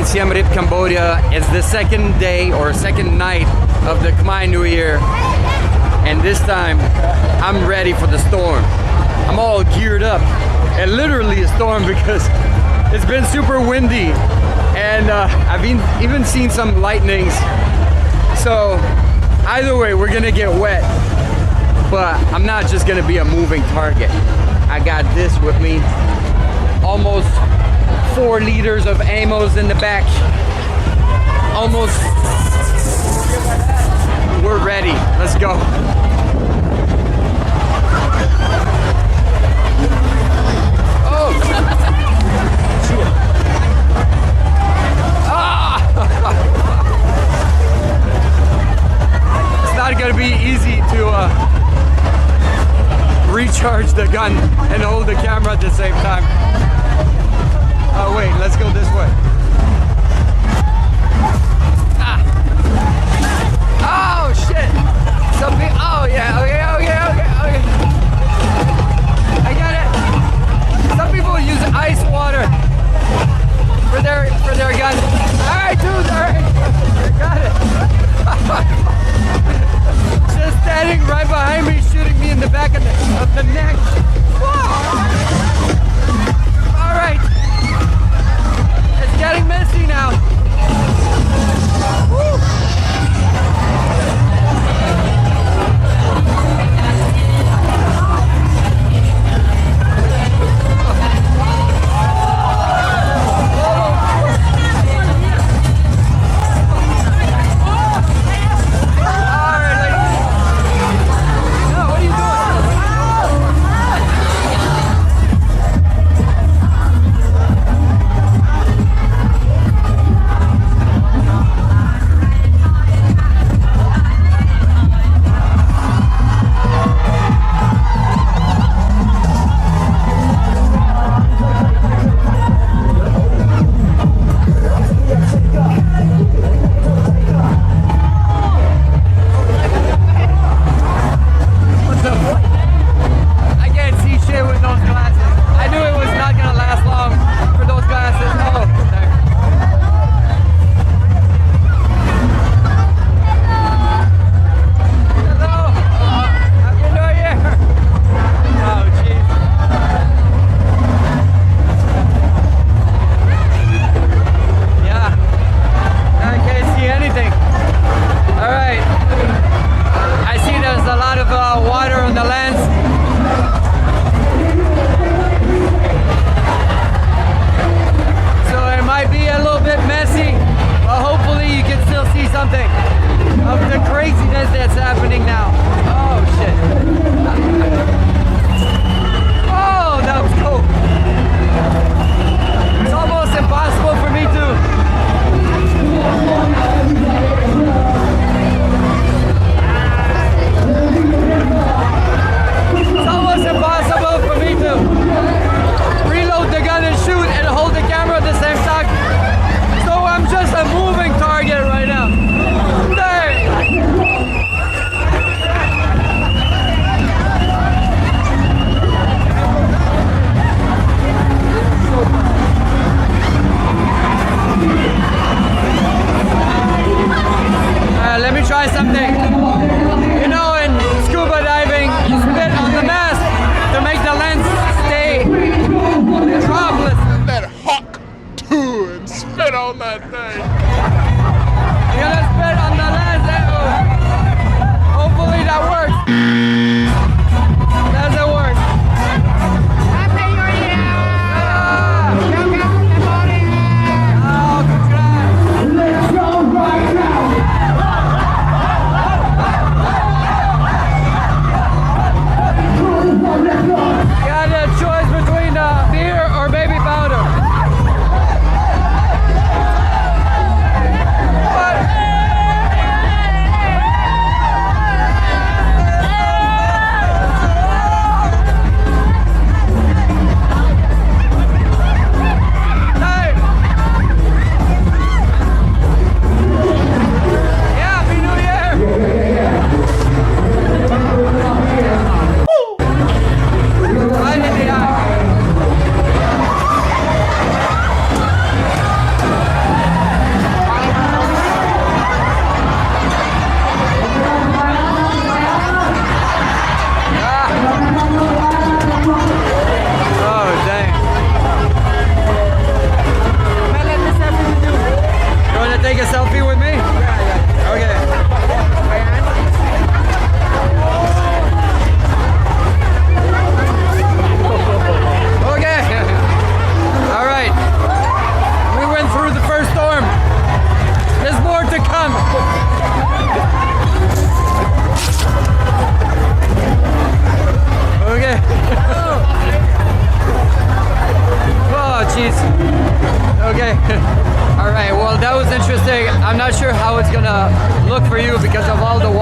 Siem Reap, Cambodia. It's the second day or second night of the Khmer New Year. And this time, I'm ready for the storm. I'm all geared up. And literally a storm because it's been super windy. And I've even seen some lightnings. So either way, we're gonna get wet. But I'm not just gonna be a moving target. I got this with me. Almost 4 liters of ammos in the back. Almost. We're ready. Let's go. Oh. Ah. It's not gonna be easy to recharge the gun and hold the camera at the same time. Oh wait, let's go this way. Ah. Oh shit! Something. Oh yeah. Okay. I got it. Some people use ice water for their gun. All right, dude. All right. I got it. Just standing right behind me, shooting me in the back of the neck. Whoa. All right. It's getting messy now. Woo.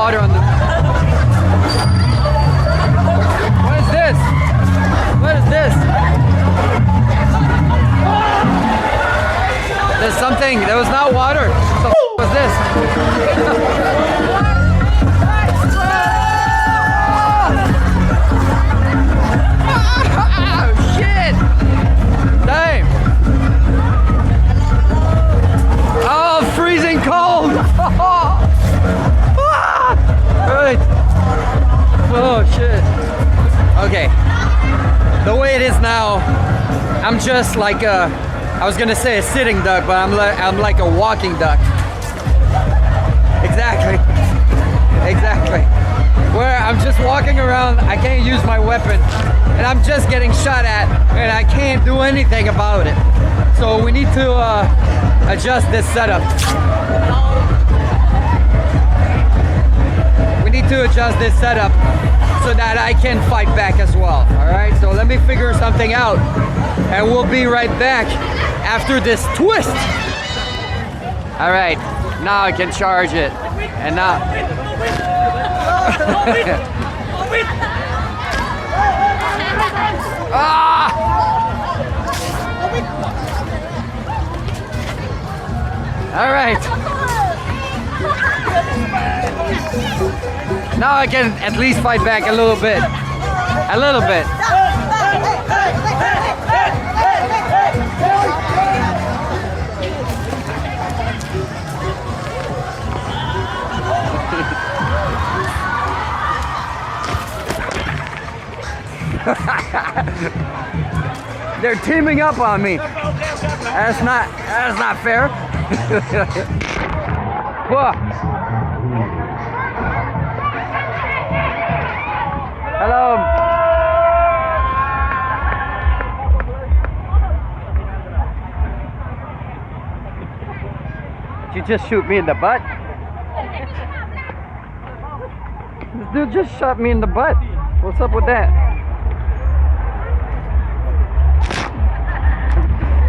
water on the... What is this? What is this? There's something. There was not water. What the f was this? Oh, shit! Damn! Oh, freezing cold! Right. Oh shit. Okay. The way it is now, I'm just like a, I was gonna say a sitting duck, but I'm like a walking duck. Exactly. Exactly. Where I'm just walking around, I can't use my weapon, and I'm just getting shot at, and I can't do anything about it. So we need to adjust this setup. We need to adjust this setup so that I can fight back as well. All right, so let me figure something out, and we'll be right back after this twist. All right, now I can charge it, and now. Ah! All right. Now I can at least fight back a little bit. A little bit. They're teaming up on me. That's not fair. Whoa. Hello. Did you just shoot me in the butt? This dude just shot me in the butt. What's up with that?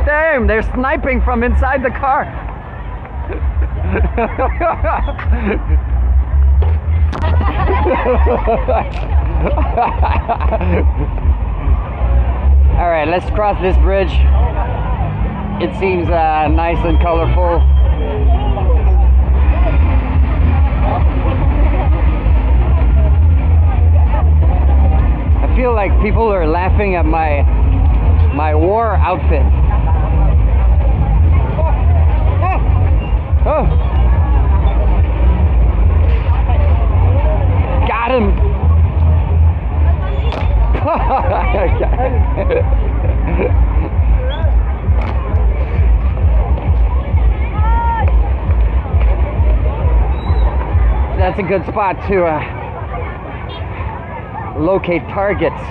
Damn, they're sniping from inside the car. All right, let's cross this bridge. It seems nice and colorful. I feel like people are laughing at my war outfit. Oh. Got him. That's a good spot to locate targets.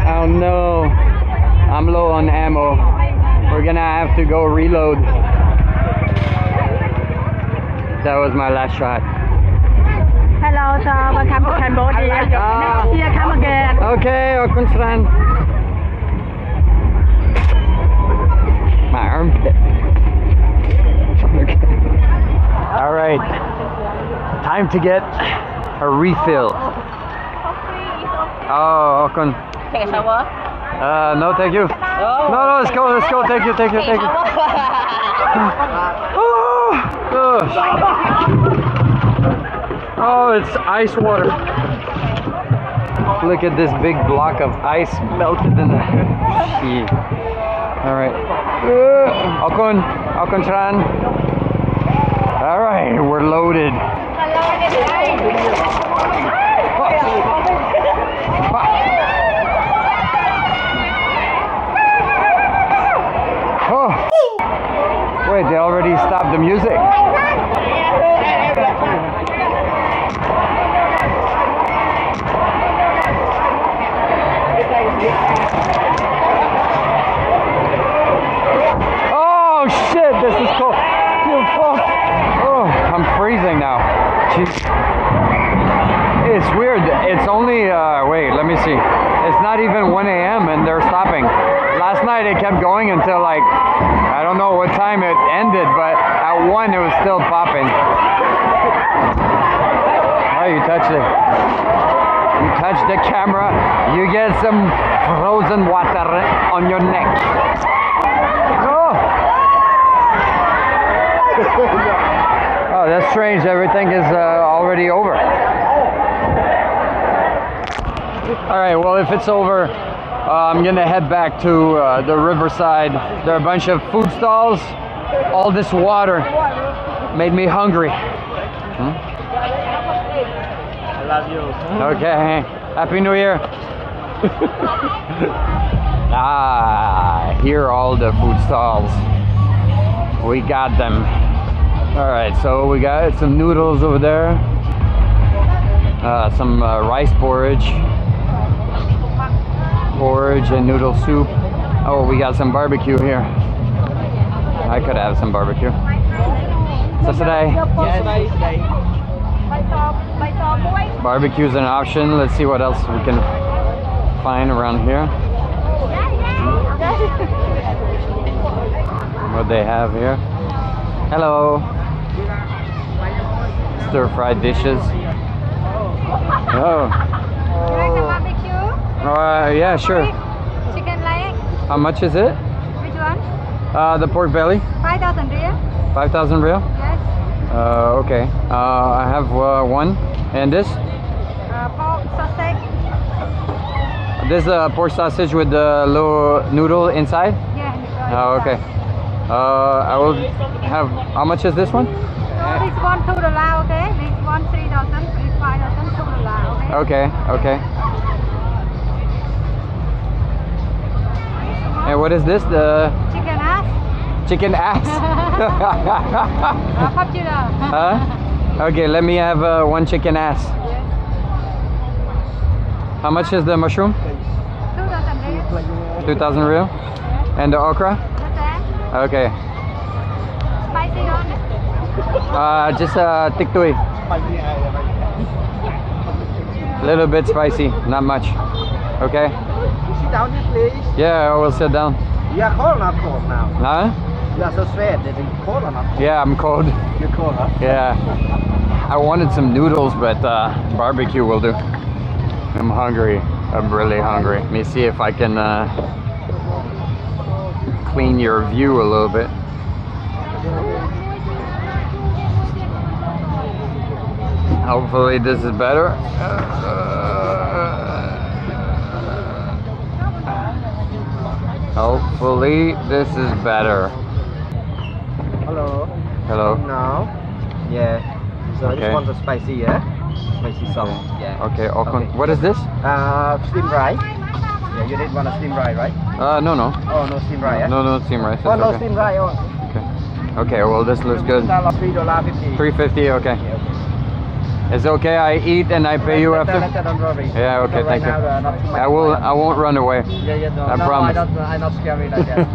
Oh no. I'm low on ammo. We're gonna have to go reload. That was my last shot. Hello, sir. Welcome to Cambodia. Next year, come again. Okay, Songkran. My armpit. Okay. All right. Time to get a refill. Oh, Okun. Take a shower. No, thank you. No, let's go. Thank you. Oh, it's ice water. Look at this big block of ice melted in the sea. All right. Okun Chan. All right, we're loaded. Oh. Wait, they already stopped the music. Oh shit, this is cold. Oh, I'm freezing now. Jeez. It's weird. It's only, wait, let me see. It's not even 1 a.m. and they're stopping. Last night it kept going until like, I don't know what time it ended, but At 1 it was still popping. Oh, you touched it. You touch the camera, you get some frozen water on your neck. Oh, oh that's strange. Everything is already over. All right, well, if it's over, I'm gonna head back to the riverside. There are a bunch of food stalls. All this water made me hungry. I love you. Okay, Happy New Year. Here are all the food stalls. We got them. All right, so we got some noodles over there. Some rice porridge and noodle soup. Oh, we got some barbecue here. I could have some barbecue. So today, barbecue's an option. Let's see what else we can find around here. What they have here. Hello. Stir-fried dishes. Oh. Yeah, sure. Chicken leg. How much is it? Which one? The pork belly. 5,000 real. 5,000 real? Yes. Okay. I have one. And this? Pork sausage. This pork sausage with the little noodle inside? Yeah. Oh, okay. I will have. How much is this one? So this one $2, okay? This one 3,000, this 5,000, $2, okay? Okay. And what is this? The Chicken ass. chicken ass? Popular. Huh? Okay, let me have one chicken ass. Yes. How much is the mushroom? 2,000 real. 2,000 real. And the okra? The same. Okay. Spicy on it. Just tiktui. Little bit spicy, not much. Okay. Sit down here, please. Yeah, I will sit down. You are cold or not cold now? Huh? You are so straight. Is it cold or not cold? Yeah, I'm cold. You're cold, huh? Yeah. I wanted some noodles, but barbecue will do. I'm hungry. I'm really hungry. Let me see if I can clean your view a little bit. Hopefully this is better. Hopefully this is better. Hello. Hello. Now. Yeah. So Okay. this one's a spicy, yeah? Spicy sauce. Yeah. Okay. Okay. What is this? Steamed rice. Yeah, you did want a steamed rice, right? No. Oh, no steamed rice, yeah? No steam rice. Oh, It's no okay. steamed rice. Oh. Okay, well this looks good. $3.50. 350. Okay. Yeah, okay. It's okay. I eat and I pay you after. Don't worry. Yeah. Okay. So Thank right you. now, not too much I will. time. I won't run away. Yeah, no, I promise. I'm not scary like that.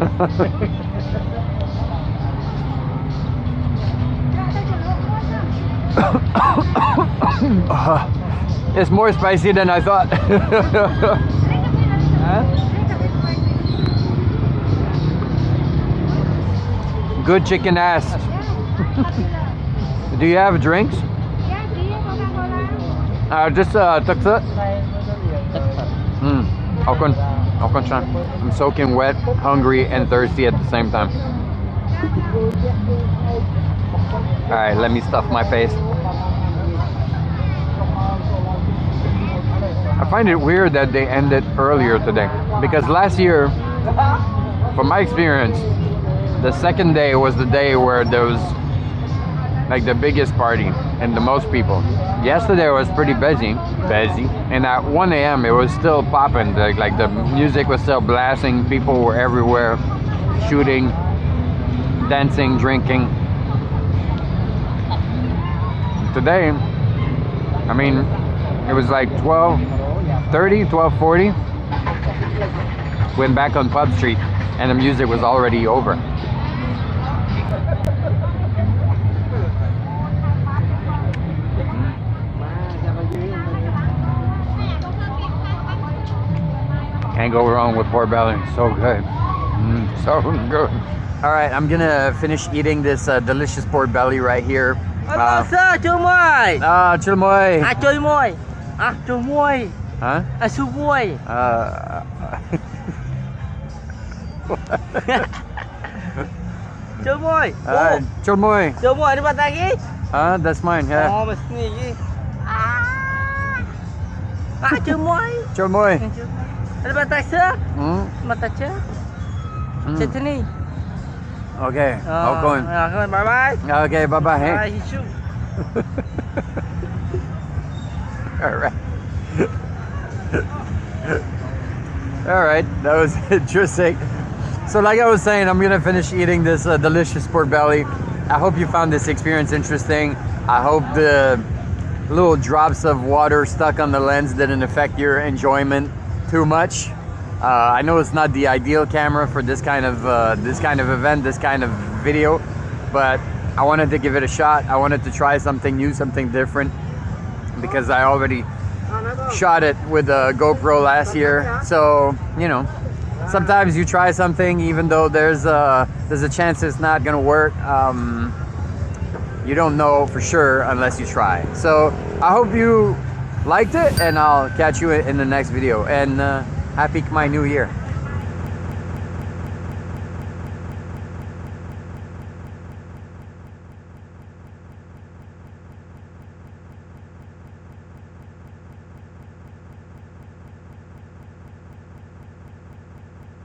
It's more spicy than I thought. Good chicken ass. Do you have drinks? Yeah, beer, Coca-Cola. Just took that. I'm soaking wet, hungry, and thirsty at the same time. Alright, let me stuff my face. I find it weird that they ended earlier today. Because last year, from my experience, the second day was the day where there was like the biggest party and the most people. Yesterday was pretty busy, and at 1 a.m. it was still popping. Like the music was still blasting, people were everywhere, shooting, dancing, drinking. Today, I mean, it was like 12:30, 12:40. Went back on Pub Street, and the music was already over. Can't go wrong with pork belly. So good. So good. All right, I'm gonna finish eating this delicious pork belly right here. Sir, chui môi. Chul moi. Chui môi. Chui môi. Huh? Su môi. Chui môi. Chul moi. Chui môi, đi bắt tay kì. That's mine. Yeah. Mà sneak kì. Chui môi. Chul moi. Đi bắt tay sir. Bắt tay chứ. Chết thế này. Okay, I'll go in. Bye bye. Okay, bye bye. Hey. Bye, Hishu. All right. All right, that was interesting. So like I was saying, I'm gonna finish eating this delicious pork belly. I hope you found this experience interesting. I hope the little drops of water stuck on the lens didn't affect your enjoyment too much. I know it's not the ideal camera for this kind of event, this kind of video, but I wanted to give it a shot. I wanted to try something new, something different, because I already shot it with a GoPro last year. So, you know, sometimes you try something even though there's a chance it's not gonna work. You don't know for sure unless you try. So I hope you liked it, and I'll catch you in the next video. And Happy Khmer New Year.